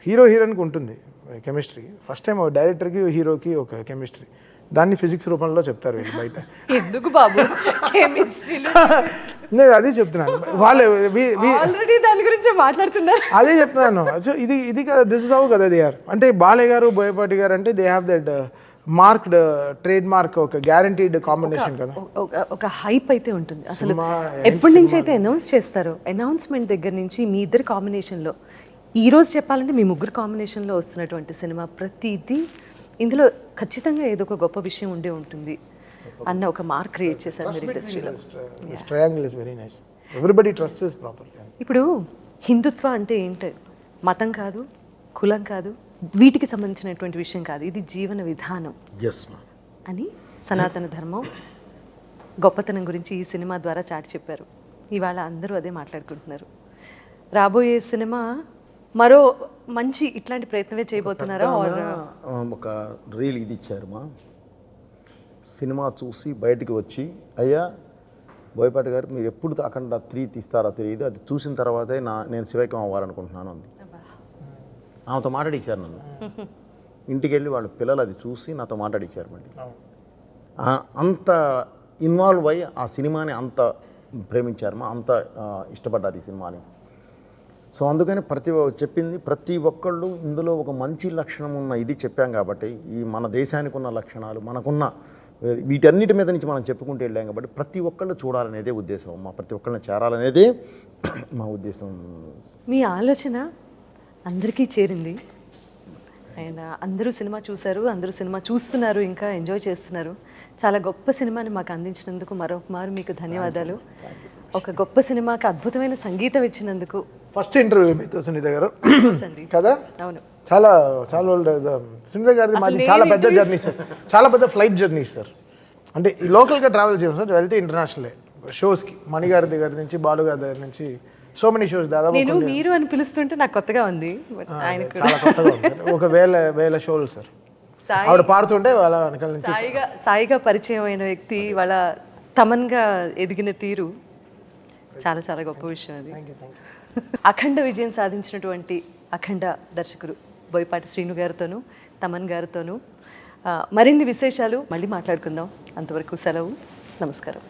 హీరోయిన్కి ఉంటుంది కెమిస్ట్రీ. ఫస్ట్ టైం డైరెక్టర్కి హీరోకి ఒక కెమిస్ట్రీ, దాన్ని ఫిజిక్స్ రూపంలో చెప్తారు వీళ్ళు బయట. ఎందుకు బాబు కెమిస్ట్రీలో? నేను అదే చెప్తున్నాను, వాళ్ళే ఆల్రెడీ దాని గురించి మాట్లాడుతున్నారు. అదే చెప్తున్నాను. సో ఇది కదా, దిస్ ఇస్ హౌ కదా దే ఆర్. అంటే బాలయ్య గారు బోయపాటి గారు అంటే they have that marked trade mark, ఒక గ్యారంటీడ్ కాంబినేషన్ కదా. ఒక హైప్ అయితే ఉంటుంది అసలు. ఎప్పటి నుంచి అయితే అనౌన్స్ చేస్తారో, అనౌన్స్మెంట్ దగ్గర నుంచి మీ ఇద్దరు కాంబినేషన్లో, ఈ రోజు చెప్పాలంటే మీ ముగ్గురు కాంబినేషన్లో వస్తున్నటువంటి సినిమా ప్రతిదీ ఇందులో ఖచ్చితంగా ఏదో ఒక గొప్ప విషయం ఉండే ఉంటుంది అన్న ఒక మార్క్ క్రియేట్ చేశారు మీరు ఇండస్ట్రీలో. Triangle is very nice, everybody trusts properly. ఇప్పుడు హిందుత్వ అంటే ఏంటి? మతం కాదు, కులం కాదు, వీటికి సంబంధించినటువంటి విషయం కాదు, ఇది జీవన విధానం అని సనాతన ధర్మం గొప్పతనం గురించి ఈ సినిమా ద్వారా చాటి చెప్పారు. ఇవాళ అందరూ అదే మాట్లాడుకుంటున్నారు. రాబోయే సినిమా మరో మంచి ఇట్లాంటి ప్రయత్నమే చేయబోతున్నారా? ఒక రీల్ ఇది ఇచ్చారు, మా సినిమా చూసి బయటికి వచ్చి, అయ్యా బోయపాటి గారు మీరు ఎప్పుడు అఖండ 3 తీస్తారో తెలియదు, అది చూసిన తర్వాతే నేను శివైక్యం అవ్వాలనుకుంటున్నాను అంది. ఆమెతో మాట్లాడిచ్చారు నన్ను. ఇంటికి వెళ్ళి వాళ్ళ పిల్లలు అది చూసి నాతో మాట్లాడిచ్చారు. మళ్ళీ అంత ఇన్వాల్వ్ అయ్యి ఆ సినిమాని అంత ప్రేమించారు, మా అంత ఇష్టపడ్డారు ఈ సినిమాని. సో అందుకని ప్రతి ఒక్కళ్ళు ఇందులో ఒక మంచి లక్షణం ఉన్న ఇది చెప్పాం కాబట్టి, ఈ మన దేశానికి ఉన్న లక్షణాలు మనకున్న వీటన్నిటి మీద నుంచి మనం చెప్పుకుంటూ వెళ్ళాం కాబట్టి ప్రతి ఒక్కళ్ళు చూడాలనేదే ఉద్దేశం, మా ప్రతి ఒక్కళ్ళని చేరాలనేదే మా ఉద్దేశం. మీ ఆలోచన అందరికీ చేరింది అండ్ అందరూ సినిమా చూశారు, అందరూ సినిమా చూస్తున్నారు, ఇంకా ఎంజాయ్ చేస్తున్నారు. చాలా గొప్ప సినిమాని మాకు అందించినందుకు మరొకమారు మీకు ధన్యవాదాలు. ఒక గొప్ప సినిమాకి అద్భుతమైన సంగీతం ఇచ్చినందుకు. ఫస్ట్ ఇంటర్వ్యూ మీతో సునీత గారు కదా? అవును, చాలా సునీత గారిది మాది చాలా పెద్ద జర్నీ సార్, చాలా పెద్ద ఫ్లైట్ జర్నీ సార్. అంటే ఈ లోకల్గా ట్రావెల్ చేయం సార్, వెళ్తే ఇంటర్నేషనలే షోస్కి, మణిగారి దగ్గర నుంచి, బాలు గారి దగ్గర నుంచి సో మెనీ షోస్ దాదాపు నేను మీరు అని పిలుస్తుంటే నాకు కొత్తగా ఉంది బట్ ఆయన కూడా చాలా కొత్తగా ఉంది సార్. ఒక వేల షోలు సార్. సాయి ఆవిడ పాడుతుంటే వాళ్ళ వెనకాల నుంచి సాయిగా పరిచయం అయిన వ్యక్తి వాళ్ళ తమన్గా ఎదిగిన తీరు చాలా చాలా గొప్ప విషయం అది. అఖండ విజయం సాధించినటువంటి అఖండ దర్శకులు బోయపాటి శ్రీను గారితోనూ తమన్ గారితోనూ మరిన్ని విశేషాలు మళ్ళీ మాట్లాడుకుందాం. అంతవరకు సెలవు. నమస్కారం.